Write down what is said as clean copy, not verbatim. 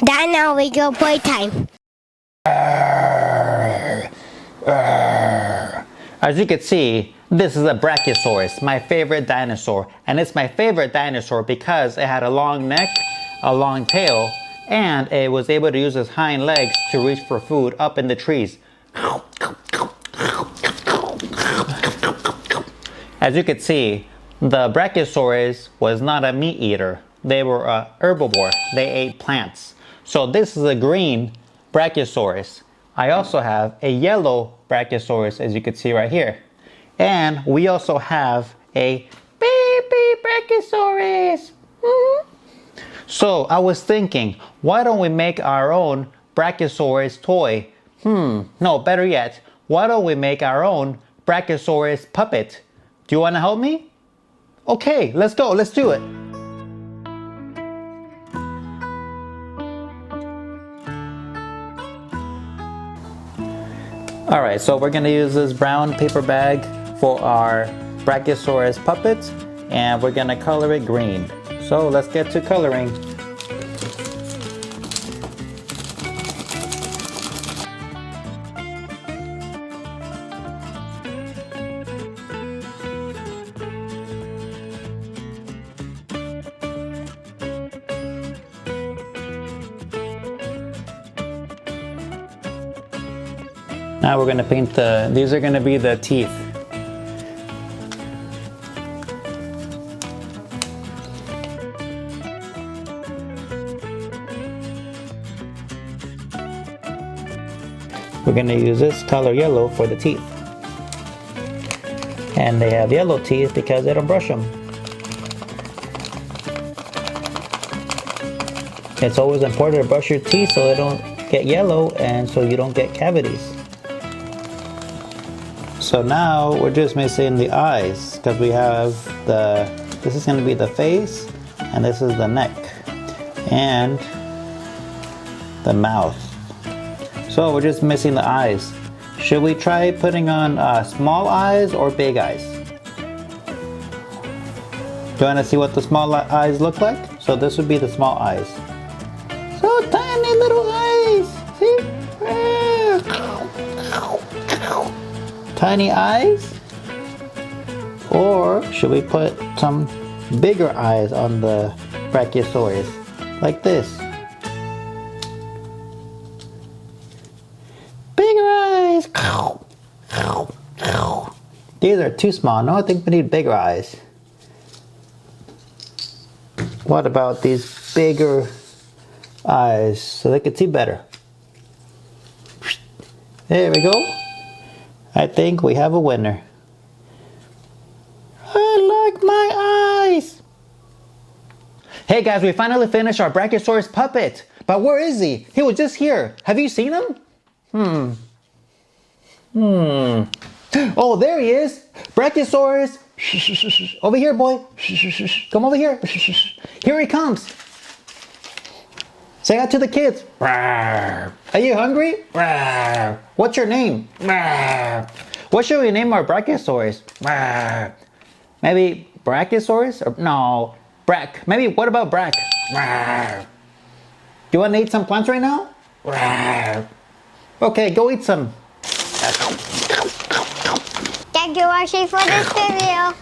DinoRigo Playtime. As you can see, this is a Brachiosaurus, my favorite dinosaur. And it's my favorite dinosaur because it had a long neck, a long tail, and it was able to use its hind legs to reach for food up in the trees. As you can see, the Brachiosaurus was not a meat eater. They were a herbivore. They ate plants. So this is a green Brachiosaurus. I also have a yellow Brachiosaurus, as you can see right here. And we also have a baby Brachiosaurus. So I was thinking, why don't we make our own Brachiosaurus toy? No, better yet, why don't we make our own Brachiosaurus puppet? Do you want to help me? Okay, let's go, let's do it. Alright, so we're going to use this brown paper bag for our Brachiosaurus puppet, and we're going to color it green. So let's get to coloring. Now we're going to paint these are going to be the teeth. We're going to use this color yellow for the teeth. And they have yellow teeth because they don't brush them. It's always important to brush your teeth so they don't get yellow and so you don't get cavities. So now we're just missing the eyes because we have this is going to be the face and this is the neck and the mouth. So we're just missing the eyes. Should we try putting on small eyes or big eyes? Do you want to see what the small eyes look like? So this would be the small eyes. So tiny little eyes. See? Tiny eyes? Or should we put some bigger eyes on the Brachiosaurus? Like this. Bigger eyes! These are too small. No, I think we need bigger eyes. What about these bigger eyes so they can see better? There we go. I think we have a winner. I like my eyes. Hey guys, we finally finished our Brachiosaurus puppet. But where is he? He was just here. Have you seen him? Oh, there he is. Brachiosaurus. Over here, boy. Come over here. Here he comes. Say hi to the kids. Are you hungry? What's your name? What should we name our Brachiosaurus? Maybe Brachiosaurus? Or no, Brach. Maybe what about Brach? Do you want to eat some plants right now? Okay, go eat some. Thank you for watching for this video.